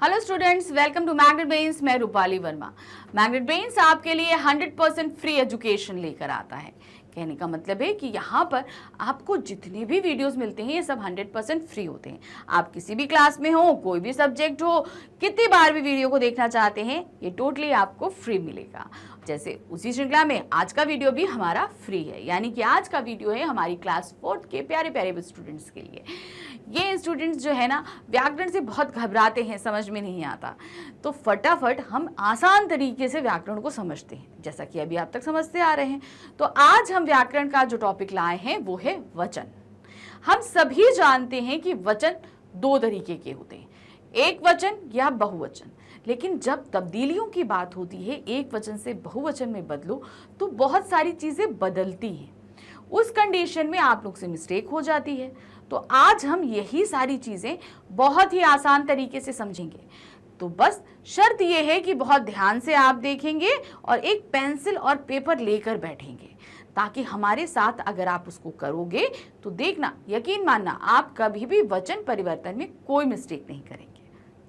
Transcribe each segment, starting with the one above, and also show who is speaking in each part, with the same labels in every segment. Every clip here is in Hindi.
Speaker 1: Hello students, welcome to magnet brains. मैं रूपाली वर्मा। मैग्नेट ब्रेन्स आपके लिए 100% फ्री एजुकेशन लेकर आता है। कहने का मतलब है कि यहाँ पर आपको जितने भी वीडियोस मिलते हैं ये सब 100% फ्री होते हैं। आप किसी भी क्लास में हो, कोई भी सब्जेक्ट हो, कितनी बार भी वीडियो को देखना चाहते हैं, ये टोटली आपको फ्री मिलेगा। जैसे उसी श्रृंखला में आज का वीडियो भी हमारा फ्री है, यानी कि आज का वीडियो है हमारी क्लास 4 के प्यारे प्यारे स्टूडेंट्स के लिए। ये स्टूडेंट्स जो है ना, व्याकरण से बहुत घबराते हैं, समझ में नहीं आता, तो फटाफट हम आसान तरीके से व्याकरण को समझते हैं, जैसा कि अभी आप तक समझते आ रहे हैं। तो आज हम व्याकरण का जो टॉपिक लाए हैं वो है वचन। हम सभी जानते हैं कि वचन दो तरीके के होते हैं, एक वचन या बहुवचन। लेकिन जब तब्दीलियों की बात होती है, एक वचन से बहुवचन में बदलो, तो बहुत सारी चीजें बदलती हैं। उस कंडीशन में आप लोग से मिस्टेक हो जाती है। तो आज हम यही सारी चीजें बहुत ही आसान तरीके से समझेंगे। तो बस शर्त यह है कि बहुत ध्यान से आप देखेंगे और एक पेंसिल और पेपर लेकर बैठेंगे, ताकि हमारे साथ अगर आप उसको करोगे तो देखना, यकीन मानना, आप कभी भी वचन परिवर्तन में कोई मिस्टेक नहीं करेंगे।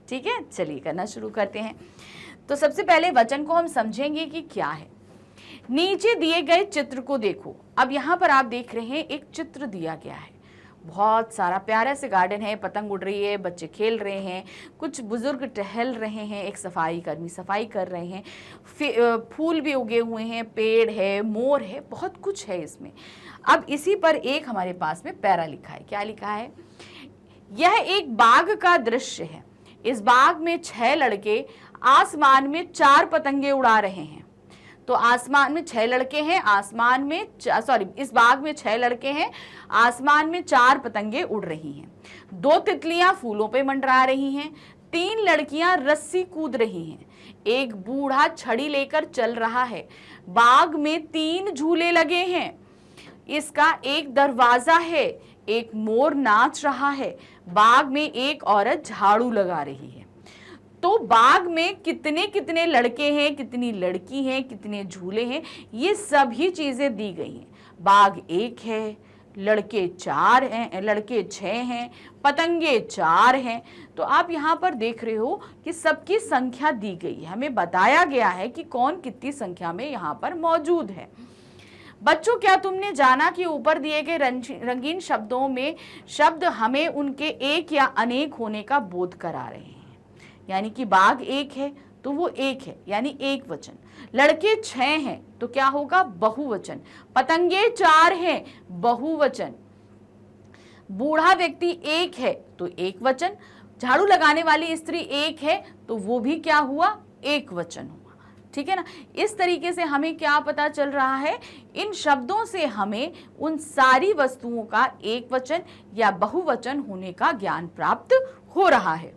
Speaker 1: ठीक है, चलिए करना शुरू करते हैं। तो सबसे पहले वचन को हम समझेंगे कि क्या है। नीचे दिए गए चित्र को देखो। अब यहाँ पर आप देख रहे हैं एक चित्र दिया गया है, बहुत सारा प्यारा से गार्डन है, पतंग उड़ रही है, बच्चे खेल रहे हैं, कुछ बुजुर्ग टहल रहे हैं, एक सफाई कर्मी सफाई कर रहे हैं, फूल भी उगे हुए हैं, पेड़ है, मोर है, बहुत कुछ है इसमें। अब इसी पर एक हमारे पास में पैरा लिखा है। क्या लिखा है? यह एक बाग का दृश्य है। इस बाग में 6 लड़के आसमान में 4 पतंगे उड़ा रहे हैं। तो आसमान में 6 लड़के हैं, आसमान में इस बाग में 6 लड़के हैं, आसमान में 4 पतंगे उड़ रही हैं। 2 तितलियां फूलों पे मंडरा रही हैं, 3 लड़कियां रस्सी कूद रही हैं, एक बूढ़ा छड़ी लेकर चल रहा है। बाग में 3 झूले लगे हैं, इसका एक दरवाजा है, एक मोर नाच रहा है, बाग में एक औरत झाड़ू लगा रही है। तो बाग में कितने कितने लड़के हैं, कितनी लड़की हैं, कितने झूले हैं, ये सभी चीजें दी गई हैं। बाग 1 है, लड़के 4 हैं, लड़के 6 हैं, पतंगे 4 हैं। तो आप यहाँ पर देख रहे हो कि सबकी संख्या दी गई है, हमें बताया गया है कि कौन कितनी संख्या में यहाँ पर मौजूद है। बच्चों, क्या तुमने जाना कि ऊपर दिए गए रंगीन शब्दों में शब्द हमें उनके एक या अनेक होने का बोध करा रहे हैं। यानी कि बाग 1 है तो वो 1 है, यानी एक वचन। लड़के 6 हैं तो क्या होगा? बहुवचन। पतंगे 4 हैं, बहुवचन। बूढ़ा व्यक्ति 1 है तो एक वचन। झाड़ू लगाने वाली स्त्री 1 है तो वो भी क्या हुआ? एक वचन हुआ। ठीक है ना। इस तरीके से हमें क्या पता चल रहा है? इन शब्दों से हमें उन सारी वस्तुओं का एक वचन या बहुवचन होने का ज्ञान प्राप्त हो रहा है।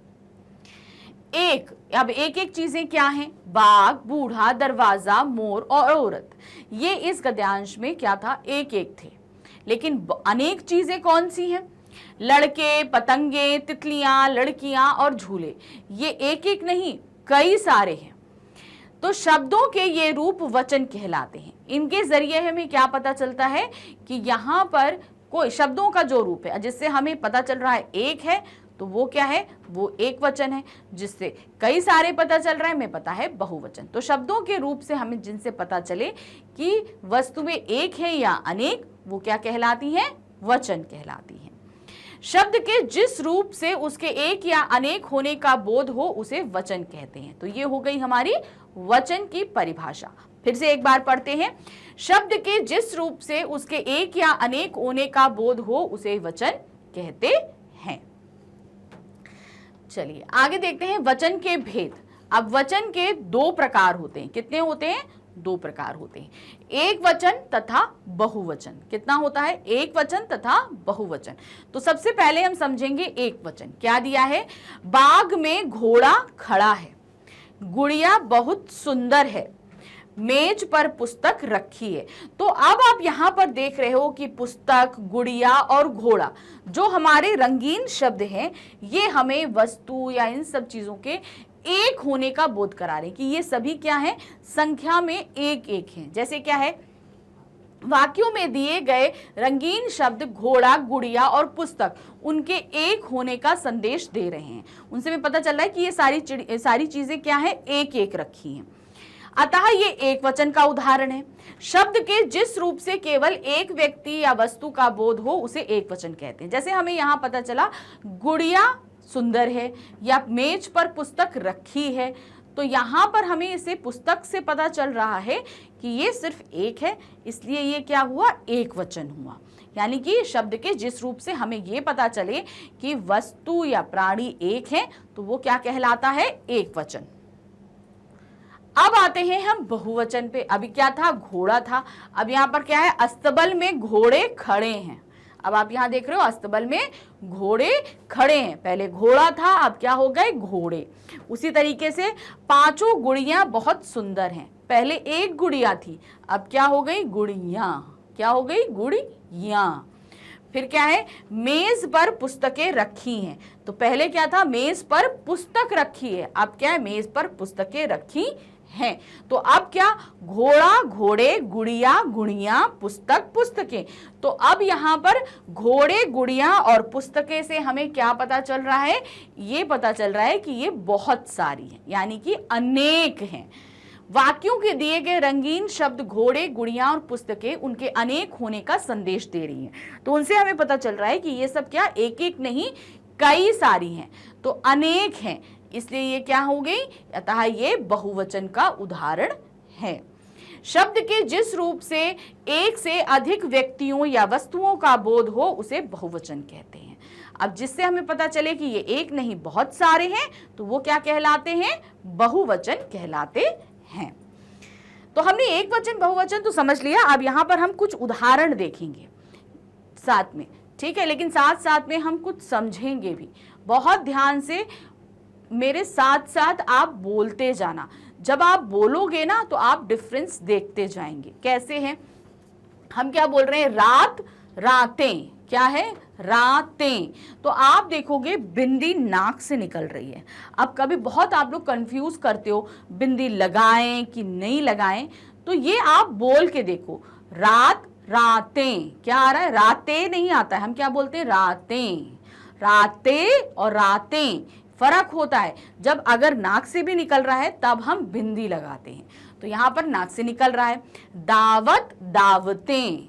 Speaker 1: अब एक एक चीजें क्या हैं? बाग, बूढ़ा, दरवाजा, मोर और औरत। ये इस गद्यांश में क्या था? एक एक थे। लेकिन अनेक चीजें कौन सी हैं? लड़के, पतंगे, तितलियां, लड़कियां और झूले। ये एक एक नहीं, कई सारे हैं। तो शब्दों के ये रूप वचन कहलाते हैं। इनके जरिए हमें क्या पता चलता है कि यहाँ पर कोई शब्दों का जो रूप है, जिससे हमें पता चल रहा है एक है, तो वो क्या है? वो एक वचन है। जिससे कई सारे पता चल रहा है, हमें पता है बहुवचन। तो शब्दों के रूप से हमें जिनसे पता चले कि वस्तुएं एक है या अनेक, वो क्या कहलाती हैं? वचन कहलाती हैं। शब्द के जिस रूप से उसके एक या अनेक होने का बोध हो उसे वचन कहते हैं। तो ये हो गई हमारी वचन की परिभाषा। फिर से एक बार पढ़ते हैं। शब्द के जिस रूप से उसके एक या अनेक होने का बोध हो उसे वचन कहते हैं। चलिए आगे देखते हैं वचन के भेद। अब वचन के 2 प्रकार होते हैं। कितने होते हैं? 2 प्रकार होते हैं, एक वचन तथा बहुवचन। कितना होता है? एक वचन तथा बहुवचन। तो सबसे पहले हम समझेंगे एक वचन। क्या दिया है? बाग में घोड़ा खड़ा है, गुड़िया बहुत सुंदर है, मेज पर पुस्तक रखी है। तो अब आप यहां पर देख रहे हो कि पुस्तक, गुड़िया और घोड़ा जो हमारे रंगीन शब्द हैं, ये हमें वस्तु या इन सब चीजों के एक होने का बोध करा रहे हैं कि ये सभी क्या है? संख्या में एक एक हैं। जैसे क्या है? वाक्यों में दिए गए रंगीन शब्द घोड़ा, गुड़िया और पुस्तक उनके एक होने का संदेश दे रहे हैं। उनसे भी पता चल रहा है कि ये सारी चीजें क्या है, एक एक रखी हैं। अतः ये एक वचन का उदाहरण है। शब्द के जिस रूप से केवल एक व्यक्ति या वस्तु का बोध हो उसे एक वचन कहते हैं। जैसे हमें यहां पता चला गुड़िया सुंदर है या मेज पर पुस्तक रखी है, तो यहां पर हमें इसे पुस्तक से पता चल रहा है कि ये सिर्फ एक है, इसलिए ये क्या हुआ, एक वचन हुआ। यानी कि शब्द के जिस रूप से हमें ये पता चले कि वस्तु या प्राणी एक है तो वो क्या कहलाता है, एक वचन। अब आते हैं हम बहुवचन पे। अभी क्या था, घोड़ा था, अब यहां पर क्या है, अस्तबल में घोड़े खड़े हैं। अब आप यहां देख रहे हो अस्तबल में घोड़े खड़े हैं, पहले घोड़ा था अब क्या हो गए, घोड़े। उसी तरीके से पांचों गुड़ियां बहुत सुंदर हैं, पहले एक गुड़िया थी अब क्या हो गई, गुड़ियां, क्या हो गई, गुड़ियां। फिर क्या है, मेज पर पुस्तकें रखी हैं, तो पहले क्या था, मेज पर पुस्तक रखी है, अब क्या है, मेज पर पुस्तकें रखी हैं। तो अब क्या, घोड़ा, घोड़े, गुड़िया, गुड़िया, पुस्तक, पुस्तकें। तो अब यहां पर घोड़े, गुड़िया और पुस्तकें से हमें क्या पता चल रहा है, ये पता चल रहा है कि ये बहुत सारी हैं, यानी कि अनेक हैं। वाक्यों के दिए गए रंगीन शब्द घोड़े, गुड़िया और पुस्तकें उनके अनेक होने का संदेश दे रही हैं। तो उनसे हमें पता चल रहा है कि ये सब क्या एक एक नहीं, कई सारी हैं, तो अनेक हैं, इसलिए ये क्या हो गई, अतः ये बहुवचन का उदाहरण है। शब्द के जिस रूप से एक से अधिक व्यक्तियों या वस्तुओं का बोध हो उसे बहुवचन कहते हैं। अब जिससे हमें पता चले कि ये एक नहीं बहुत सारे हैं तो वो क्या कहलाते हैं, बहुवचन कहलाते हैं। तो हमने एक वचन बहुवचन तो समझ लिया, अब यहां पर हम कुछ उदाहरण देखेंगे साथ में, ठीक है, लेकिन साथ साथ में हम कुछ समझेंगे भी। बहुत ध्यान से मेरे साथ साथ आप बोलते जाना, जब आप बोलोगे ना तो आप डिफरेंस देखते जाएंगे। कैसे हैं, हम क्या बोल रहे हैं, रात, रातें, क्या है, रातें। तो आप देखोगे बिंदी नाक से निकल रही है। अब कभी बहुत आप लोग कंफ्यूज करते हो बिंदी लगाएं कि नहीं लगाएं, तो ये आप बोल के देखो, रात, रातें, क्या आ रहा है, रातें नहीं आता है, हम क्या बोलते हैं, रातें। रातें और रातें फर्क होता है, जब अगर नाक से भी निकल रहा है तब हम बिंदी लगाते हैं, तो यहां पर नाक से निकल रहा है। दावत, दावतें,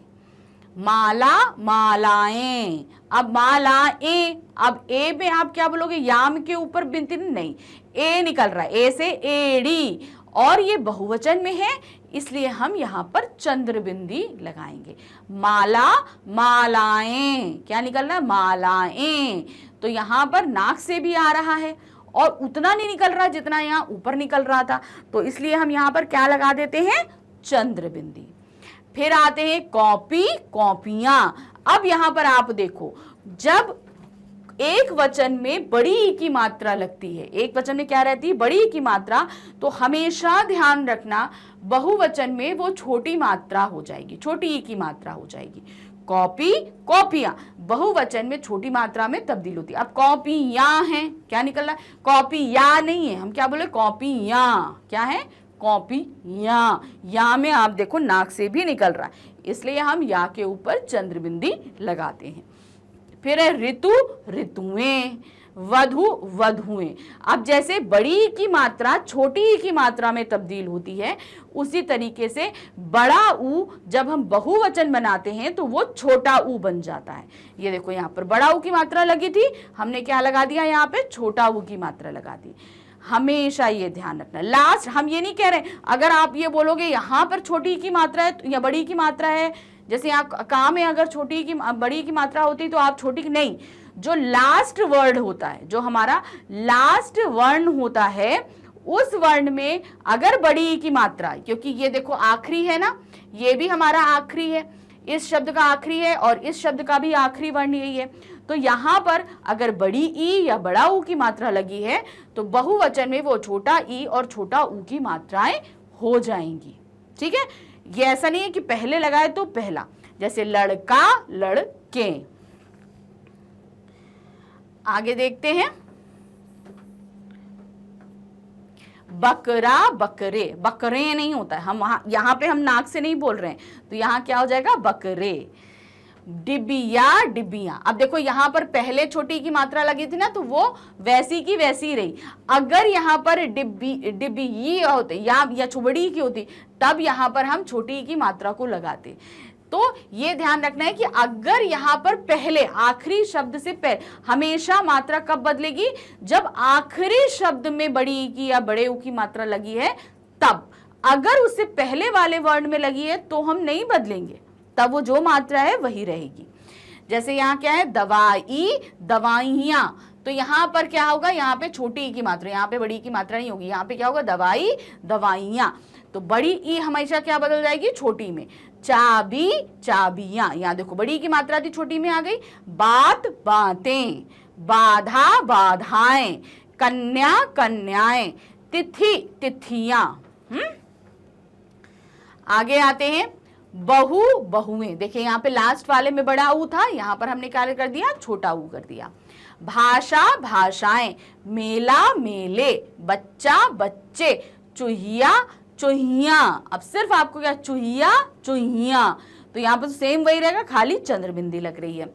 Speaker 1: माला, मालाएं। अब मालाएं, अब ए में आप क्या बोलोगे, याम के ऊपर बिंदी नहीं, ए निकल रहा है, ए से एड़ी, और ये बहुवचन में है इसलिए हम यहां पर चंद्र बिंदी लगाएंगे। माला, मालाएं, क्या निकल रहा है, मालाएं। तो यहां पर नाक से भी आ रहा है और उतना नहीं निकल रहा जितना यहां ऊपर निकल रहा था, तो इसलिए हम यहां पर क्या लगा देते हैं, चंद्र बिंदी। फिर आते हैं कॉपी, कॉपियां। अब यहां पर आप देखो, जब एक वचन में बड़ी ई की मात्रा लगती है, एक वचन में क्या रहती है, बड़ी ई की मात्रा, तो हमेशा ध्यान रखना बहुवचन में वो छोटी मात्रा हो जाएगी, छोटी ई की मात्रा हो जाएगी। कॉपी, कॉपियां, बहुवचन में छोटी मात्रा में तब्दील होती है। अब कॉपियां हैं, क्या निकल रहा है, कॉपियां नहीं है, हम क्या बोले, कॉपियां, क्या है, कॉपियां। या में आप देखो नाक से भी निकल रहा है, इसलिए हम या के ऊपर चंद्र बिंदी लगाते हैं। फिर है ऋतु, ऋतुएं, वधु, वधुएं। अब जैसे बड़ी ई की मात्रा छोटी ई की मात्रा में तब्दील होती है, उसी तरीके से बड़ा ऊ जब हम बहुवचन बनाते हैं तो वो छोटा ऊ बन जाता है। ये देखो यहाँ पर बड़ा ऊ की मात्रा लगी थी, हमने क्या लगा दिया, यहाँ पे छोटा ऊ की मात्रा लगा दी। हमेशा ये ध्यान रखना। लास्ट हम ये नहीं कह रहे, अगर आप ये बोलोगे यहाँ पर छोटी की मात्रा है या बड़ी की मात्रा है, जैसे यहाँ काम में अगर छोटी की बड़ी की मात्रा होती तो आप छोटी की नहीं, जो लास्ट वर्ड होता है, जो हमारा लास्ट वर्ण होता है, उस वर्ण में अगर बड़ी की मात्रा, क्योंकि ये देखो आखिरी है ना, ये भी हमारा आखिरी है, इस शब्द का आखिरी है और इस शब्द का भी आखिरी वर्ण यही है, तो यहां पर अगर बड़ी ई या बड़ा ऊ की मात्रा लगी है तो बहुवचन में वो छोटा ई और छोटा ऊ की मात्राएं हो जाएंगी। ठीक है, ये ऐसा नहीं है कि पहले लगाए तो पहला, जैसे लड़का, लड़के। आगे देखते हैं, बकरा बकरे, बकरे नहीं होता है, हम यहाँ पे हम नाक से नहीं बोल रहे हैं, तो यहाँ क्या हो जाएगा बकरे। डिबिया डिबिया, अब देखो यहाँ पर पहले छोटी की मात्रा लगी थी ना, तो वो वैसी की वैसी रही। अगर यहाँ पर डिबी होते या छुबड़ी की होती, तब यहाँ पर हम छोटी की मात्रा को लगाते। तो ये ध्यान रखना है कि अगर यहाँ पर पहले आखिरी शब्द से पहले हमेशा मात्रा कब बदलेगी, जब आखिरी शब्द में बड़ी की या बड़े ऊ की मात्रा लगी है तब। अगर उससे पहले वाले वर्ड में लगी है तो हम नहीं बदलेंगे, तब वो जो मात्रा है वही रहेगी। जैसे यहाँ क्या है, दवाई दवाइयां, तो यहाँ पर क्या होगा, यहाँ पे छोटी ई की मात्रा, यहाँ पे बड़ी की मात्रा नहीं होगी, यहाँ पे क्या होगा दवाई दवाइयां, तो बड़ी ई हमेशा क्या बदल जाएगी छोटी में। चाबी चाबियां, यहाँ देखो बड़ी की मात्रा थी छोटी में आ गई। बात बातें, बाधा बाधाएं, कन्या कन्याएं, तिथि तिथियां। आगे आते हैं बहु बहुएं, देखिए यहाँ पे लास्ट वाले में बड़ा ऊ था, यहाँ पर हमने क्या कर दिया छोटा ऊ कर दिया। भाषा भाषाएं, मेला मेले, बच्चा बच्चे, चूहिया चूहिया, अब सिर्फ आपको क्या चूहिया चूहिया, तो यहाँ पर सेम वही रहेगा, खाली चंद्र बिंदी लग रही है।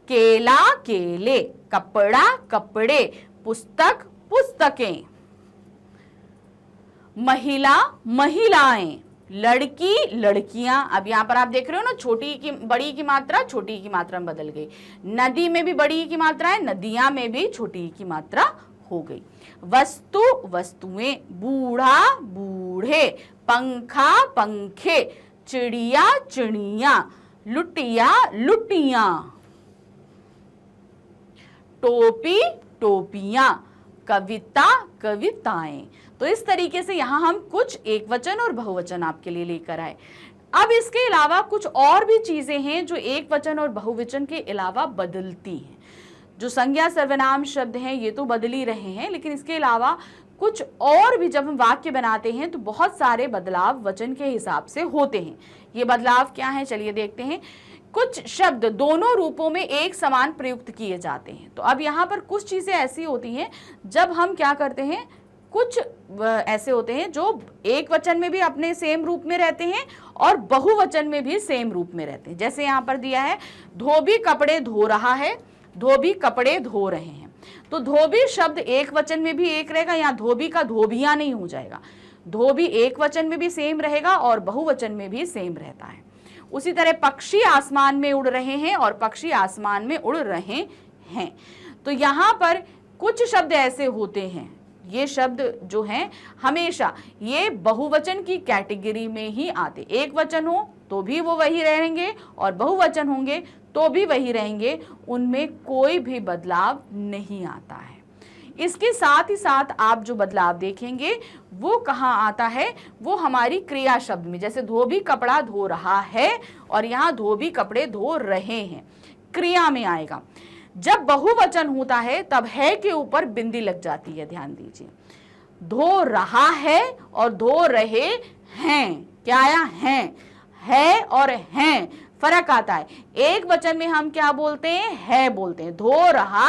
Speaker 1: केला केले, कपड़ा कपड़े, पुस्तक पुस्तकें, महिला महिलाएं, लड़की लड़कियां। अब यहाँ पर आप देख रहे हो ना, छोटी की बड़ी की मात्रा छोटी की मात्रा में बदल गई। नदी में भी बड़ी की मात्रा है, नदियां में भी छोटी की मात्रा हो गई। वस्तु वस्तुएं, बूढ़ा बूढ़े, पंखा पंखे, चिड़िया चिड़िया, लुटिया लुटियां, टोपी टोपियां, कविता कविताएं। तो इस तरीके से यहाँ हम कुछ एक वचन और बहुवचन आपके लिए लेकर आए। अब इसके अलावा कुछ और भी चीजें हैं जो एक वचन और बहुवचन के अलावा बदलती हैं। जो संज्ञा सर्वनाम शब्द हैं ये तो बदल ही रहे हैं, लेकिन इसके अलावा कुछ और भी जब हम वाक्य बनाते हैं तो बहुत सारे बदलाव वचन के हिसाब से होते हैं। ये बदलाव क्या है, चलिए देखते हैं। कुछ शब्द दोनों रूपों में एक समान प्रयुक्त किए जाते हैं। तो अब यहाँ पर कुछ चीजें ऐसी होती हैं जब हम क्या करते हैं, कुछ ऐसे होते हैं जो एक वचन में भी अपने सेम रूप में रहते हैं और बहुवचन में भी सेम रूप में रहते हैं। जैसे यहाँ पर दिया है, धोबी कपड़े धो रहा है, धोबी कपड़े धो रहे हैं। तो धोबी शब्द एक वचन में भी एक रहेगा, यहाँ धोबी का धोबिया नहीं हो जाएगा। धोबी एक वचन में भी सेम रहेगा और बहुवचन में भी सेम रहता है। उसी तरह पक्षी आसमान में उड़ रहे हैं और पक्षी आसमान में उड़ रहे हैं। तो यहाँ पर कुछ शब्द ऐसे होते हैं, ये शब्द जो हैं हमेशा ये बहुवचन की कैटेगरी में ही आते। एक वचन हो तो भी वो वही रहेंगे और बहुवचन होंगे तो भी वही रहेंगे, उनमें कोई भी बदलाव नहीं आता है। इसके साथ ही साथ आप जो बदलाव देखेंगे वो कहाँ आता है, वो हमारी क्रिया शब्द में। जैसे धोबी कपड़ा धो रहा है और यहाँ धोबी कपड़े धो रहे हैं, क्रिया में आएगा। जब बहुवचन होता है तब है के ऊपर बिंदी लग जाती है, ध्यान दीजिए। धो रहा है और धो रहे हैं, क्या आया, हैं, है और हैं, फर्क आता है। एक वचन में हम क्या बोलते हैं, है बोलते हैं, धो रहा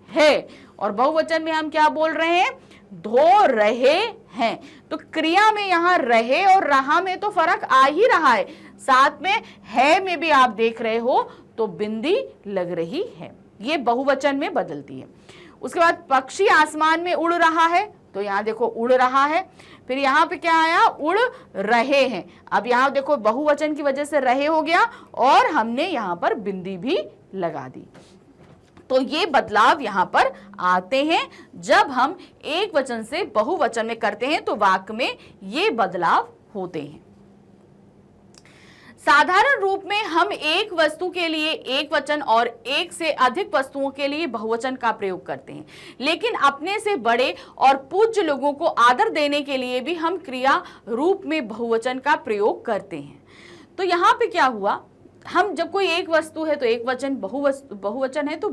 Speaker 1: है, और बहुवचन में हम क्या बोल रहे हैं, धो रहे हैं। तो क्रिया में यहाँ रहे और रहा में तो फर्क आ ही रहा है, साथ में है में भी आप देख रहे हो तो बिंदी लग रही है, ये बहुवचन में बदलती है। उसके बाद पक्षी आसमान में उड़ रहा है, तो यहाँ देखो उड़ रहा है, फिर यहाँ पे क्या आया, उड़ रहे हैं। अब यहाँ देखो बहुवचन की वजह से रहे हो गया और हमने यहाँ पर बिंदी भी लगा दी। तो ये बदलाव यहाँ पर आते हैं जब हम एक वचन से बहुवचन में करते हैं, तो वाक्य में ये बदलाव होते हैं। साधारण रूप में हम एक वस्तु के लिए एक वचन और एक से अधिक वस्तुओं के लिए बहुवचन का प्रयोग करते हैं, लेकिन अपने से बड़े और पूज्य लोगों को आदर देने के लिए भी हम क्रिया रूप में बहुवचन का प्रयोग करते हैं। तो यहाँ पे क्या हुआ, हम जब कोई एक वस्तु है तो एक वचन, बहुवचन है तो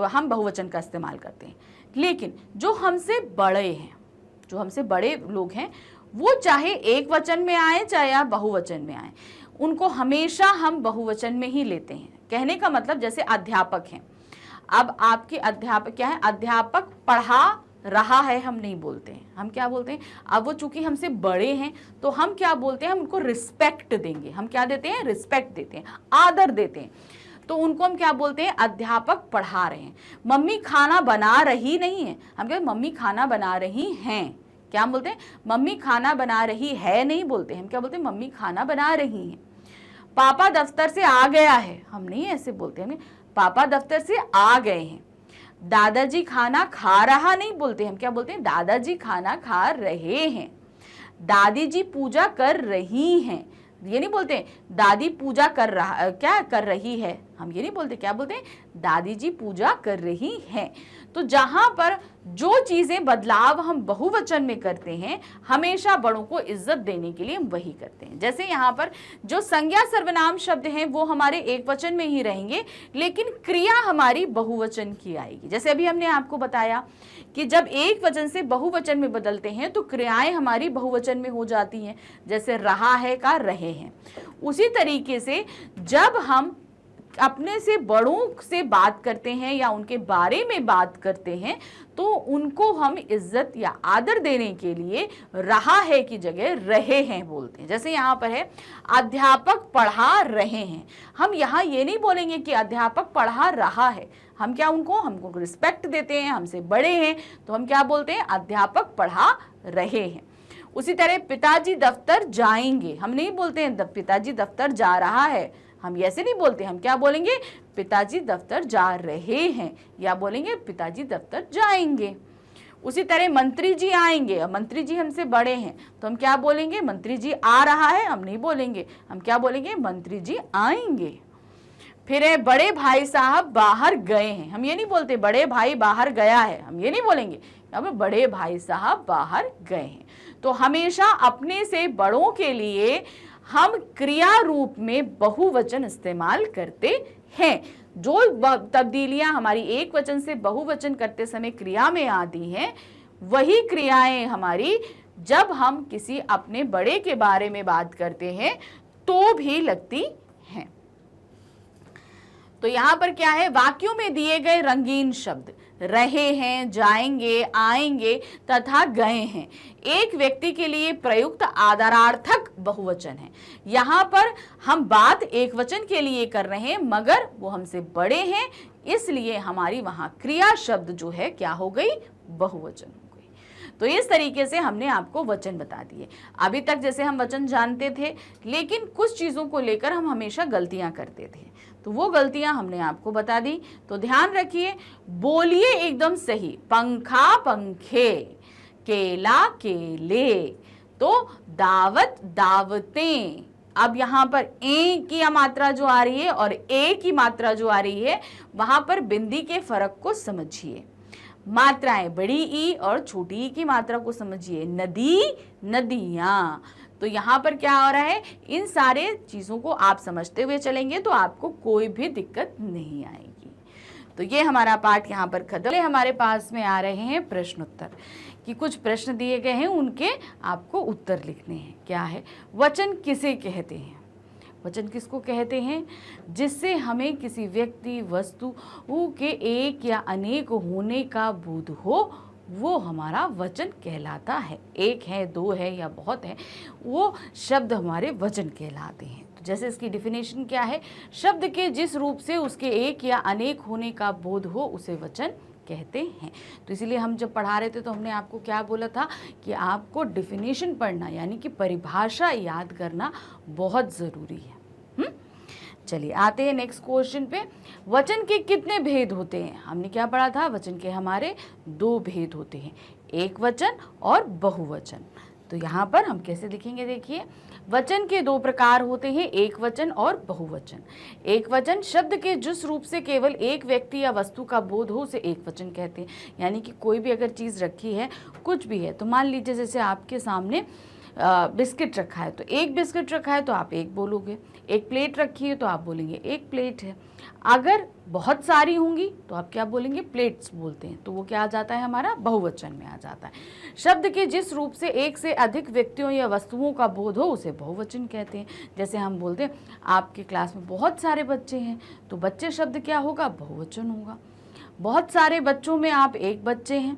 Speaker 1: हम बहुवचन का इस्तेमाल करते हैं। लेकिन जो हमसे बड़े हैं, जो हमसे बड़े लोग हैं, वो चाहे एक वचन में आए चाहे बहुवचन में आए, उनको हमेशा हम बहुवचन में ही लेते हैं। कहने का मतलब जैसे अध्यापक हैं, अब आपके अध्यापक क्या है, अध्यापक पढ़ा रहा है हम नहीं बोलते हैं, हम क्या बोलते हैं, अब वो चूंकि हमसे बड़े हैं तो हम क्या बोलते हैं, हम उनको रिस्पेक्ट देंगे, हम क्या देते हैं, रिस्पेक्ट देते हैं, आदर देते हैं। तो उनको हम क्या बोलते हैं, अध्यापक पढ़ा रहे हैं। मम्मी खाना बना रही नहीं है, हम कहते हैं मम्मी खाना बना रही हैं, क्या बोलते हैं, मम्मी खाना बना रही है नहीं बोलते, हम क्या बोलते हैं, मम्मी खाना बना रही हैं। पापा दफ्तर से आ गया है, हम नहीं ऐसे बोलते, हमें पापा दफ्तर से आ गए हैं। दादाजी खाना खा रहा नहीं बोलते, हम क्या बोलते हैं, दादाजी खाना खा रहे हैं। दादी जी पूजा कर रही हैं, ये नहीं बोलते दादी पूजा कर रहा, क्या कर रही है, हम ये नहीं बोलते, क्या बोलते हैं, दादी जी पूजा कर रही हैं। तो जहां पर जो चीजें बदलाव हम बहुवचन में करते हैं, हमेशा बड़ों को इज्जत देने के लिए हम वही करते हैं। जैसे यहाँ पर जो संज्ञा सर्वनाम शब्द हैं वो हमारे एक वचन में ही रहेंगे, लेकिन क्रिया हमारी बहुवचन की आएगी। जैसे अभी हमने आपको बताया कि जब एक वचन से बहुवचन में बदलते हैं तो क्रियाएं हमारी बहुवचन में हो जाती हैं, जैसे रहा है का रहे हैं। उसी तरीके से जब हम अपने से बड़ों से बात करते हैं या उनके बारे में बात करते हैं तो उनको हम इज्जत या आदर देने के लिए रहा है की जगह रहे हैं बोलते हैं। जैसे यहाँ पर है अध्यापक पढ़ा रहे हैं, हम यहाँ ये नहीं बोलेंगे कि अध्यापक पढ़ा रहा है, हम क्या हमको रिस्पेक्ट देते हैं, हमसे बड़े हैं तो हम क्या बोलते हैं, अध्यापक पढ़ा रहे हैं। उसी तरह पिताजी दफ्तर जाएंगे, हम नहीं बोलते हैं पिताजी दफ्तर जा रहा है, हम ऐसे नहीं बोलते, हम क्या बोलेंगे, पिताजी दफ्तर जा रहे हैं या बोलेंगे पिताजी दफ्तर जाएंगे। उसी तरह मंत्री जी आएंगे, मंत्री जी हमसे बड़े हैं तो हम क्या बोलेंगे, मंत्री जी आ रहा है, हम नहीं बोलेंगे, हम क्या बोलेंगे, मंत्री जी आएंगे। फिर है बड़े भाई साहब बाहर गए हैं, हम ये नहीं बोलते बड़े भाई बाहर गया है, हम ये नहीं बोलेंगे, अब बड़े भाई साहब बाहर गए हैं। तो हमेशा अपने से बड़ों के लिए हम क्रिया रूप में बहुवचन इस्तेमाल करते हैं। जो तब्दीलियां हमारी एक वचन से बहुवचन करते समय क्रिया में आती हैं, वही क्रियाएं हमारी जब हम किसी अपने बड़े के बारे में बात करते हैं तो भी लगती हैं। तो यहां पर क्या है, वाक्यों में दिए गए रंगीन शब्द रहे हैं, जाएंगे, आएंगे तथा गए हैं एक व्यक्ति के लिए प्रयुक्त आदरार्थक बहुवचन है। यहाँ पर हम बात एक वचन के लिए कर रहे हैं मगर वो हमसे बड़े हैं, इसलिए हमारी वहां क्रिया शब्द जो है क्या हो गई, बहुवचन हो गई। तो इस तरीके से हमने आपको वचन बता दिए। अभी तक जैसे हम वचन जानते थे, लेकिन कुछ चीजों को लेकर हम हमेशा गलतियां करते थे, तो वो गलतियां हमने आपको बता दी। तो ध्यान रखिए, बोलिए एकदम सही, पंखा पंखे, केला केले, तो दावत दावतें। अब यहाँ पर ए की मात्रा जो आ रही है और ए की मात्रा जो आ रही है, वहां पर बिंदी के फर्क को समझिए। मात्राएं बड़ी ई और छोटी ई की मात्रा को समझिए। नदी नदियां, तो यहाँ पर क्या हो रहा है, इन सारे चीजों को आप समझते हुए चलेंगे तो आपको कोई भी दिक्कत नहीं आएगी। तो ये हमारा पाठ यहाँ पर खत्म। हमारे पास में आ रहे हैं प्रश्न उत्तर, कि कुछ प्रश्न दिए गए हैं, उनके आपको उत्तर लिखने हैं। क्या है, वचन किसे कहते हैं, वचन किसको कहते हैं, जिससे हमें किसी व्यक्ति वस्तु के एक या अनेक होने का बोध हो, वो हमारा वचन कहलाता है। एक है, दो है या बहुत है, वो शब्द हमारे वचन कहलाते हैं। तो जैसे इसकी डिफिनेशन क्या है, शब्द के जिस रूप से उसके एक या अनेक होने का बोध हो उसे वचन कहते हैं। तो इसीलिए हम जब पढ़ा रहे थे तो हमने आपको क्या बोला था कि आपको डिफिनेशन पढ़ना यानी कि परिभाषा याद करना बहुत ज़रूरी है। चलिए आते हैं नेक्स्ट क्वेश्चन पे। वचन के कितने भेद होते हैं, हमने क्या पढ़ा था, वचन के हमारे दो भेद होते हैं, एक वचन और बहुवचन। तो यहाँ पर हम कैसे लिखेंगे, देखिए, वचन के दो प्रकार होते हैं, एक वचन और बहुवचन। एक वचन शब्द के जिस रूप से केवल एक व्यक्ति या वस्तु का बोध हो उसे एक वचन कहते हैं। यानी कि कोई भी अगर चीज़ रखी है, कुछ भी है, तो मान लीजिए जैसे आपके सामने बिस्किट रखा है, तो एक बिस्किट रखा है तो आप एक बोलोगे, एक प्लेट रखी है तो आप बोलेंगे एक प्लेट है। अगर बहुत सारी होंगी तो आप क्या बोलेंगे, प्लेट्स बोलते हैं, तो वो क्या आ जाता है, हमारा बहुवचन में आ जाता है। शब्द के जिस रूप से एक से अधिक व्यक्तियों या वस्तुओं का बोध हो उसे बहुवचन कहते हैं। जैसे हम बोलते हैं आपके क्लास में बहुत सारे बच्चे हैं, तो बच्चे शब्द क्या होगा, बहुवचन होगा। बहुत सारे बच्चों में आप एक बच्चे हैं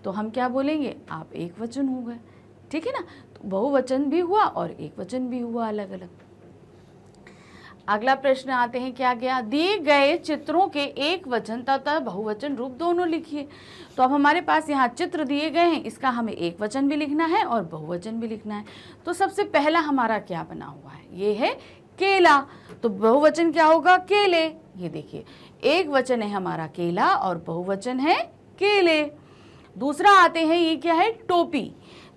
Speaker 1: तो हम क्या बोलेंगे, आप एक वचन हो गए, ठीक है ना। तो बहुवचन भी हुआ और एक वचन भी हुआ अलग अलग। अगला प्रश्न आते हैं, क्या गया, दिए गए चित्रों के एक वचन तथा बहुवचन रूप दोनों लिखिए। तो अब हमारे पास यहाँ चित्र दिए गए हैं, इसका हमें एक वचन भी लिखना है और बहुवचन भी लिखना है। तो सबसे पहला हमारा क्या बना हुआ है, ये है केला, तो बहुवचन क्या होगा, केले। ये देखिए, एक वचन है हमारा केला और बहुवचन है केले। दूसरा आते हैं, ये क्या है, टोपी,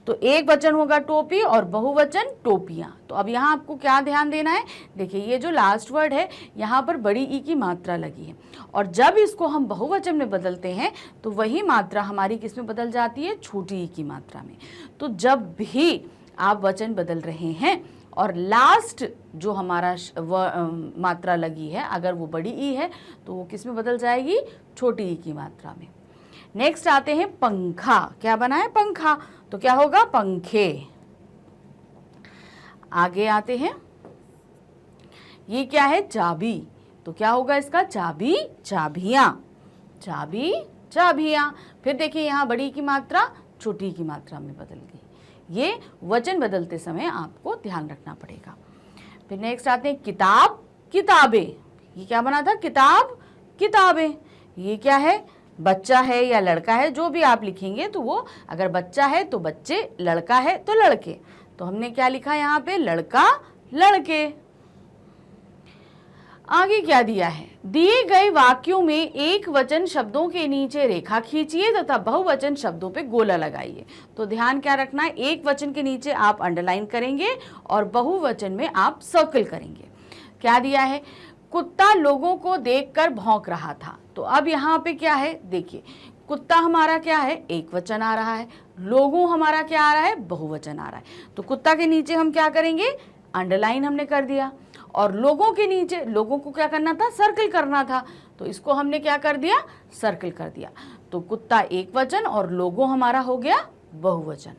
Speaker 1: तो एक वचन होगा टोपी और बहुवचन टोपियां। तो अब यहाँ आपको क्या ध्यान देना है, देखिए ये जो लास्ट वर्ड है यहाँ पर बड़ी ई की मात्रा लगी है, और जब इसको हम बहुवचन में बदलते हैं तो वही मात्रा हमारी किस में बदल जाती है, छोटी ई की मात्रा में। तो जब भी आप वचन बदल रहे हैं और लास्ट जो हमारा मात्रा लगी है अगर वो बड़ी ई है तो वो किस में बदल जाएगी, छोटी ई की मात्रा में। नेक्स्ट आते हैं पंखा, क्या बना है, पंखा, तो क्या होगा, पंखे। आगे आते हैं, ये क्या है, चाबी, तो क्या होगा इसका, चाबी, चाबियां, चाबी, चाबियां। फिर देखिए यहाँ बड़ी की मात्रा छोटी की मात्रा में बदल गई। ये वचन बदलते समय आपको ध्यान रखना पड़ेगा। फिर नेक्स्ट आते हैं किताब, किताबें, ये क्या बना था, किताब, किताबें। ये क्या है, बच्चा है या लड़का है, जो भी आप लिखेंगे तो वो, अगर बच्चा है तो बच्चे, लड़का है तो लड़के। तो हमने क्या लिखा यहाँ पे, लड़का, लड़के। आगे क्या दिया है, दिए गए वाक्यों में एक वचन शब्दों के नीचे रेखा खींचिए तथा बहुवचन शब्दों पे गोला लगाइए। तो ध्यान क्या रखना है, एक वचन के नीचे आप अंडरलाइन करेंगे और बहुवचन में आप सर्कल करेंगे। क्या दिया है, कुत्ता लोगों को देखकर भौंक रहा था। तो अब यहाँ पे क्या है, देखिए कुत्ता हमारा क्या है, एक वचन आ रहा है, लोगों हमारा क्या आ रहा है, बहुवचन आ रहा है। तो कुत्ता के नीचे हम क्या करेंगे, अंडरलाइन हमने कर दिया, और लोगों के नीचे, लोगों को क्या करना था, सर्कल करना था, तो इसको हमने क्या कर दिया, सर्कल कर दिया। तो कुत्ता एक वचन और लोगों हमारा हो गया बहुवचन।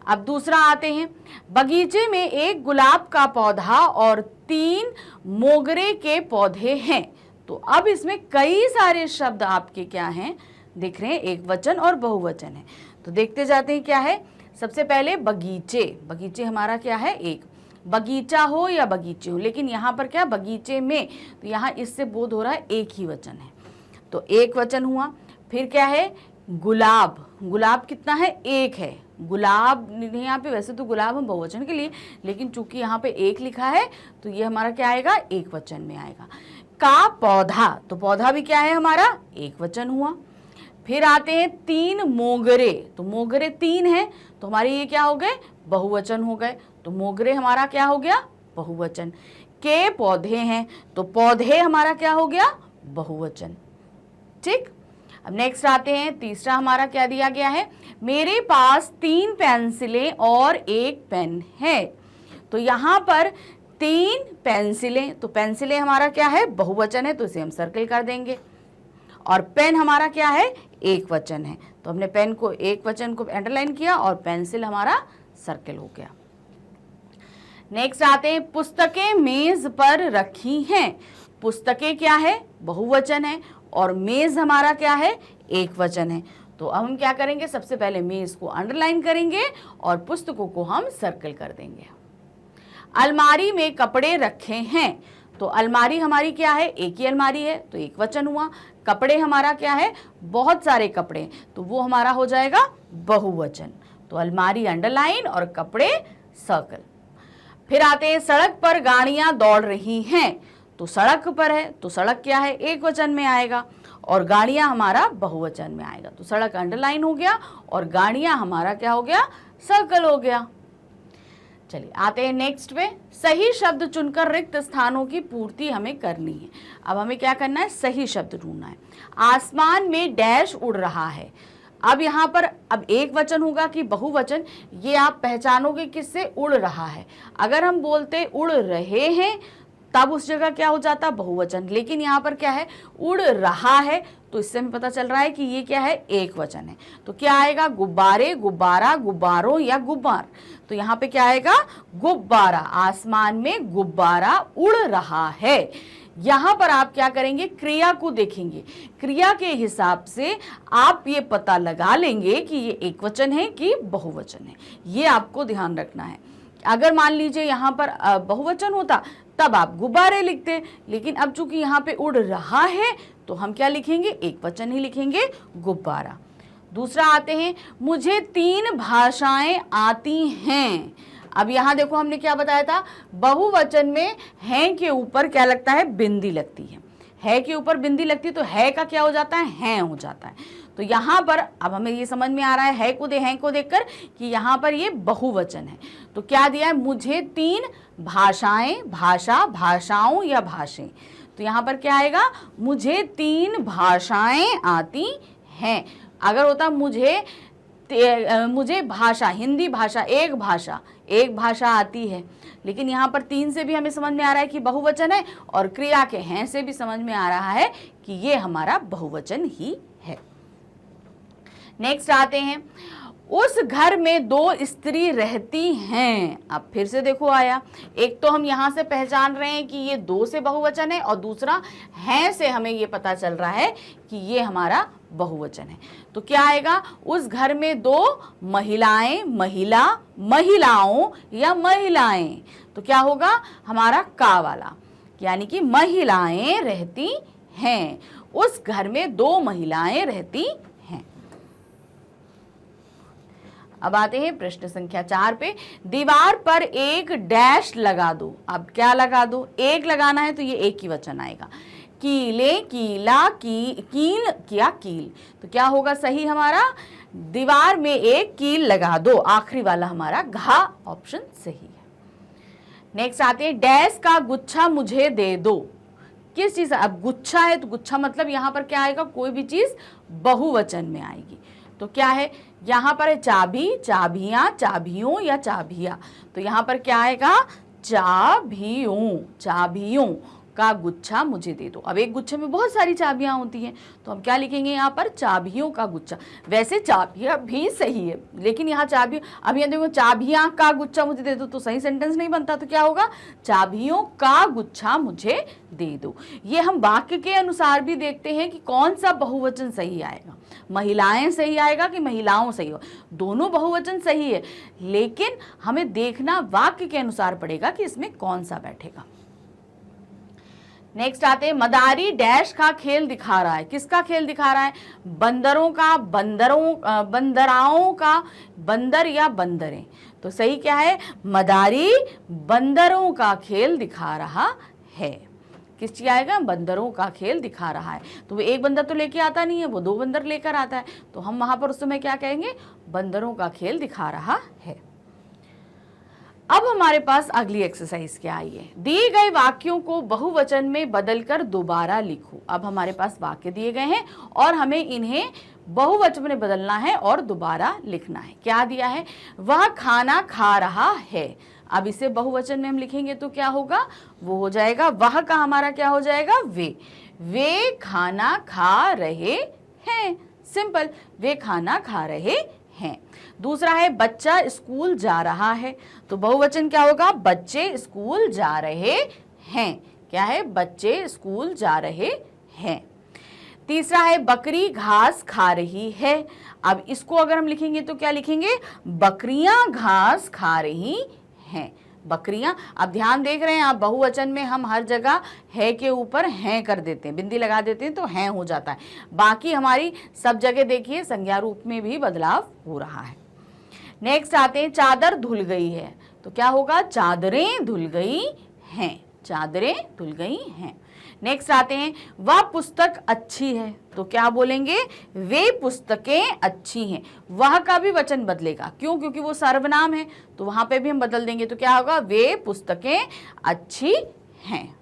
Speaker 1: अब दूसरा आते हैं, बगीचे में एक गुलाब का पौधा और 3 मोगरे के पौधे हैं। तो अब इसमें कई सारे शब्द आपके क्या हैं, दिख रहे हैं, एक वचन और बहुवचन है। तो देखते जाते हैं क्या है। सबसे पहले बगीचे, बगीचे हमारा क्या है, एक, बगीचा हो या बगीचे हो, लेकिन यहाँ पर क्या, बगीचे में, तो यहाँ इससे बोध हो रहा है एक ही वचन है, तो एक वचन हुआ। फिर क्या है, गुलाब, गुलाब कितना है, एक है, गुलाब यहाँ पे, वैसे तो गुलाब हम बहुवचन के लिए, लेकिन चूंकि यहाँ पे एक लिखा है तो ये हमारा क्या आएगा, एक वचन में आएगा। का पौधा, तो पौधा भी क्या है हमारा, एक वचन हुआ। फिर आते हैं 3 मोगरे, तो मोगरे 3 है, तो हमारे ये क्या हो गए, बहुवचन हो गए, तो मोगरे हमारा क्या हो गया, बहुवचन। के पौधे हैं, तो पौधे हमारा क्या हो गया, बहुवचन, ठीक। अब नेक्स्ट आते हैं, तीसरा हमारा क्या दिया गया है, मेरे पास 3 पेंसिलें और 1 पेन है। तो यहाँ पर 3 पेंसिलें, तो पेंसिलें हमारा क्या है, बहुवचन है, तो इसे हम सर्कल कर देंगे, और पेन हमारा क्या है, एक वचन है, तो हमने पेन को, एक वचन को अंडरलाइन किया और पेंसिल हमारा सर्कल हो गया। नेक्स्ट आते हैं, पुस्तकें मेज पर रखी हैं। पुस्तकें क्या है, बहुवचन है, और मेज हमारा क्या है, एक वचन है। तो अब हम क्या करेंगे, सबसे पहले मेज को अंडरलाइन करेंगे और पुस्तकों को हम सर्कल कर देंगे। अलमारी में कपड़े रखे हैं, तो अलमारी हमारी क्या है, एक ही अलमारी है, तो एक वचन हुआ। कपड़े हमारा क्या है, बहुत सारे कपड़े, तो वो हमारा हो जाएगा बहुवचन। तो अलमारी अंडरलाइन और कपड़े सर्कल। फिर आते हैं, सड़क पर गाड़ियां दौड़ रही हैं, तो सड़क पर है, तो सड़क क्या है, एक वचन में आएगा, और गाड़ियां हमारा बहुवचन में आएगा। तो सड़क अंडरलाइन हो गया और गाड़ियां हमारा क्या हो गया, सर्कल हो गया। चलिए आते हैं नेक्स्ट पे, सही शब्द चुनकर रिक्त स्थानों की पूर्ति हमें करनी है। अब हमें क्या करना है, सही शब्द ढूंढना है। आसमान में डैश उड़ रहा है, अब यहाँ पर अब एक वचन होगा कि बहुवचन, ये आप पहचानोगे किससे, उड़ रहा है। अगर हम बोलते उड़ रहे हैं तब उस जगह क्या हो जाता, बहुवचन, लेकिन यहाँ पर क्या है, उड़ रहा है, तो इससे हमें पता चल रहा है कि ये क्या है, एक वचन है। तो क्या आएगा, गुब्बारे, गुब्बारा, गुब्बारों या गुब्बार। तो यहाँ पे क्या आएगा, गुब्बारा, आसमान में गुब्बारा उड़ रहा है। यहां पर आप क्या करेंगे, क्रिया को देखेंगे, क्रिया के हिसाब से आप ये पता लगा लेंगे कि ये एकवचन है कि बहुवचन है। ये आपको ध्यान रखना है। अगर मान लीजिए यहां पर बहुवचन होता तब आप गुब्बारे लिखते, लेकिन अब चूंकि यहाँ पे उड़ रहा है तो हम क्या लिखेंगे, एक वचन ही लिखेंगे, गुब्बारा। दूसरा आते हैं, मुझे 3 भाषाएं आती हैं। अब यहाँ देखो हमने क्या बताया था, बहुवचन में हैं के ऊपर क्या लगता है, बिंदी लगती है के ऊपर बिंदी लगती है तो है का क्या हो जाता है, हैं हो जाता है। तो यहाँ पर अब हमें ये समझ में आ रहा है को देखकर कि यहाँ पर ये बहुवचन है। तो क्या दिया है, मुझे 3 भाषाएं, भाषा, भाषाओं या भाषें। तो यहाँ पर क्या आएगा, मुझे 3 भाषाएं आती हैं। अगर होता मुझे भाषा, हिंदी भाषा, एक भाषा आती है, लेकिन यहाँ पर 3 से भी हमें समझ में आ रहा है कि बहुवचन है, और क्रिया के हैं से भी समझ में आ रहा है कि ये हमारा बहुवचन ही है। नेक्स्ट आते हैं, उस घर में 2 स्त्री रहती हैं। अब फिर से देखो आया, एक तो हम यहाँ से पहचान रहे हैं कि ये 2 से बहुवचन है, और दूसरा हैं से हमें ये पता चल रहा है कि ये हमारा बहुवचन है। तो क्या आएगा, उस घर में 2 महिलाएं, महिलाओं या महिलाएं। तो क्या होगा हमारा का वाला, यानी कि महिलाएं रहती हैं। उस घर में 2 महिलाएं रहती हैं। अब आते हैं प्रश्न संख्या 4 पे, दीवार पर एक डैश लगा दो। अब क्या लगा दो, एक लगाना है तो ये एक ही वचन आएगा, कीले, कीला, कील, क्या कील। तो क्या होगा सही हमारा, दीवार में एक कील लगा दो, आखिरी वाला हमारा घा ऑप्शन सही है। नेक्स्ट आते हैं, डैश का गुच्छा मुझे दे दो। किस चीज, अब गुच्छा है तो गुच्छा मतलब यहाँ पर क्या आएगा, कोई भी चीज बहुवचन में आएगी। तो क्या है, यहाँ पर है चाबी, चाबियां, चाबियों या चाबिया। तो यहाँ पर क्या आएगा, चाबियों का गुच्छा मुझे दे दो। अब एक गुच्छे में बहुत सारी चाबियां होती हैं, तो हम क्या लिखेंगे यहाँ पर, चाबियों का गुच्छा। वैसे चाबियां भी सही है, लेकिन यहाँ चाबी, अब यहाँ देखो चाबियां का गुच्छा मुझे दे दो तो सही सेंटेंस नहीं बनता। तो क्या होगा, चाबियों का गुच्छा मुझे दे दो। ये हम वाक्य के अनुसार भी देखते हैं कि कौन सा बहुवचन सही आएगा, महिलाएं सही आएगा कि महिलाओं सही हो। दोनों बहुवचन सही है, लेकिन हमें देखना वाक्य के अनुसार पड़ेगा कि इसमें कौन सा बैठेगा। नेक्स्ट आते हैं, मदारी डैश का खेल दिखा रहा है। किसका खेल दिखा रहा है, बंदरों का, बंदराओं का, बंदर या बंदरें। तो सही क्या है, मदारी बंदरों का खेल दिखा रहा है। किस चीज आएगा, बंदरों का खेल दिखा रहा है। तो वो एक बंदर तो लेके आता नहीं है, वो 2 बंदर लेकर आता है। तो हम वहां पर उस समय क्या कहेंगे, बंदरों का खेल दिखा रहा है। अब हमारे पास अगली एक्सरसाइज क्या आई है, दिए गए वाक्यों को बहुवचन में बदलकर दोबारा लिखो। अब हमारे पास वाक्य दिए गए हैं और हमें इन्हें बहुवचन में बदलना है और दोबारा लिखना है। क्या दिया है, वह खाना खा रहा है। अब इसे बहुवचन में हम लिखेंगे तो क्या होगा, वो हो जाएगा, वह का हमारा क्या हो जाएगा, वे खाना खा रहे हैं। सिंपल, वे खाना खा रहे हैं। दूसरा है, बच्चा स्कूल जा रहा है। तो बहुवचन क्या होगा, बच्चे स्कूल जा रहे हैं। क्या है, बच्चे स्कूल जा रहे हैं। तीसरा है, बकरी घास खा रही है। अब इसको अगर हम लिखेंगे तो क्या लिखेंगे, बकरियां घास खा रही हैं। बकरियां, अब ध्यान देख रहे हैं आप, बहुवचन में हम हर जगह है के ऊपर हैं कर देते हैं, बिंदी लगा देते हैं तो हैं हो जाता है। बाकी हमारी सब जगह देखिए संज्ञा रूप में भी बदलाव हो रहा है। नेक्स्ट आते हैं, चादर धुल गई है। तो क्या होगा, चादरें धुल गई हैं, चादरें धुल गई हैं। नेक्स्ट आते हैं, वह पुस्तक अच्छी है। तो क्या बोलेंगे, वे पुस्तकें अच्छी हैं। वह का भी वचन बदलेगा, क्यों, क्योंकि वो सर्वनाम है, तो वहां पे भी हम बदल देंगे। तो क्या होगा, वे पुस्तकें अच्छी हैं।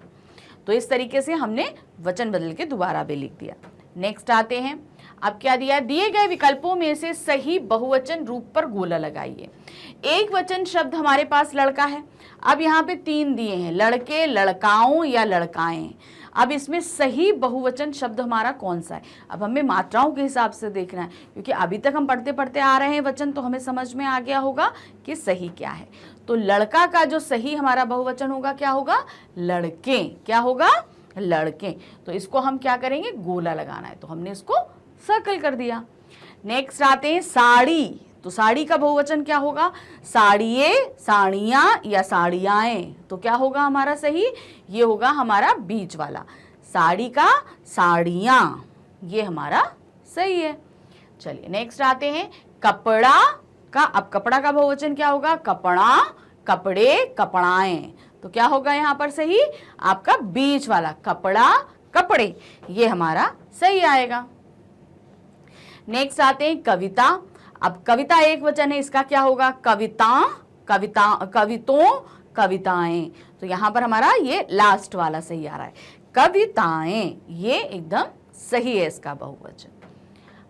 Speaker 1: तो इस तरीके से हमने वचन बदल के दोबारा भी लिख दिया। नेक्स्ट आते हैं, अब क्या दिया, दिए गए विकल्पों में से सही बहुवचन रूप पर गोला लगाइए। एक वचन शब्द हमारे पास लड़का है। अब यहाँ पे 3 दिए हैं, लड़के, लड़काओं या लड़काएं। अब इसमें सही बहुवचन शब्द हमारा कौन सा है। अब हमें मात्राओं के हिसाब से देखना है, क्योंकि अभी तक हम पढ़ते पढ़ते आ रहे हैं वचन, तो हमें समझ में आ गया होगा कि सही क्या है। तो लड़का का जो सही हमारा बहुवचन होगा क्या होगा, लड़के। क्या होगा, लड़के, तो इसको हम क्या करेंगे, गोला लगाना है, तो हमने इसको सर्कल कर दिया। नेक्स्ट आते हैं साड़ी, तो साड़ी का बहुवचन क्या होगा, साड़िये, साड़ियाँ या साड़ियाएं, तो क्या होगा हमारा सही, ये होगा हमारा बीच वाला, साड़ी का साड़ियाँ, ये हमारा सही है। चलिए नेक्स्ट आते हैं कपड़ा का, अब कपड़ा का बहुवचन क्या होगा, कपड़ा, कपड़े, कपड़ाएं, तो क्या होगा यहाँ पर सही, आपका बीच वाला कपड़ा, कपड़े, ये हमारा सही आएगा। नेक्स्ट आते हैं कविता, अब कविता एक वचन है, इसका क्या होगा, कविता, कविता, कवितों, कविताएं, तो यहां पर हमारा ये लास्ट वाला सही आ रहा है, कविताएं, ये एकदम सही है इसका बहुवचन।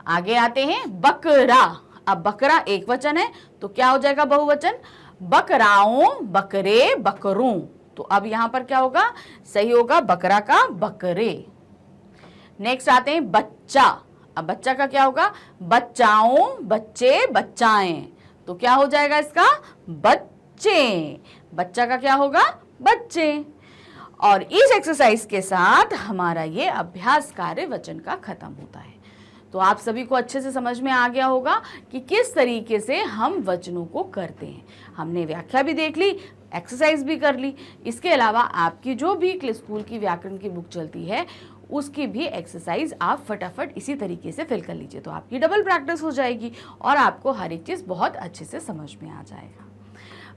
Speaker 1: आगे आते हैं बकरा, अब बकरा एक वचन है, तो क्या हो जाएगा बहुवचन, बकराओं, बकरे, बकरों, तो अब यहां पर क्या होगा, सही होगा बकरा का बकरे। नेक्स्ट आते हैं बच्चा, अब बच्चा का क्या होगा, बच्चाओं, बच्चे, बच्चाएं, तो क्या हो जाएगा इसका, बच्चे, बच्चा का क्या होगा, बच्चे। और इस एक्सरसाइज के साथ हमारा ये अभ्यास कार्य वचन का खत्म होता है। तो आप सभी को अच्छे से समझ में आ गया होगा कि किस तरीके से हम वचनों को करते हैं। हमने व्याख्या भी देख ली, एक्सरसाइज भी कर ली, इसके अलावा आपकी जो भी स्कूल की व्याकरण की बुक चलती है उसकी भी एक्सरसाइज आप फटाफट इसी तरीके से फिल कर लीजिए, तो आपकी डबल प्रैक्टिस हो जाएगी और आपको हर एक चीज़ बहुत अच्छे से समझ में आ जाएगा।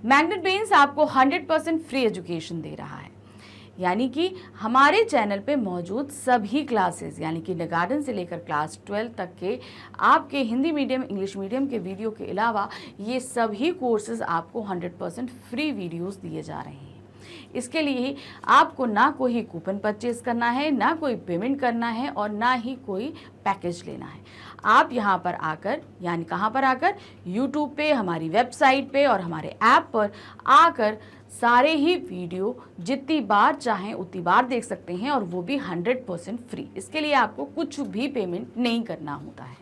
Speaker 1: मैग्नेट ब्रेन्स आपको 100% फ्री एजुकेशन दे रहा है, यानी कि हमारे चैनल पे मौजूद सभी क्लासेस, यानी कि किंडरगार्टन से लेकर क्लास 12 तक के आपके हिंदी मीडियम, इंग्लिश मीडियम के वीडियो के अलावा ये सभी कोर्सेज आपको 100% फ्री वीडियोस दिए जा रहे हैं। इसके लिए आपको ना कोई कूपन परचेज करना है, ना कोई पेमेंट करना है और ना ही कोई पैकेज लेना है। आप यहाँ पर आकर, यानी कहाँ पर आकर, YouTube पे, हमारी वेबसाइट पे और हमारे ऐप पर आकर सारे ही वीडियो जितनी बार चाहें उतनी बार देख सकते हैं, और वो भी 100% फ्री। इसके लिए आपको कुछ भी पेमेंट नहीं करना होता है।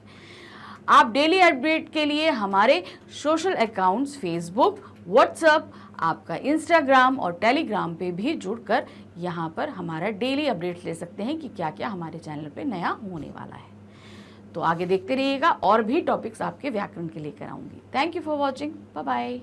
Speaker 1: आप डेली अपडेट के लिए हमारे सोशल अकाउंट्स फेसबुक, व्हाट्सएप, आपका इंस्टाग्राम और टेलीग्राम पे भी जुड़कर यहाँ पर हमारा डेली अपडेट ले सकते हैं कि क्या क्या हमारे चैनल पे नया होने वाला है। तो आगे देखते रहिएगा, और भी टॉपिक्स आपके व्याकरण के लेकर आऊँगी। Thank you for watching, bye bye.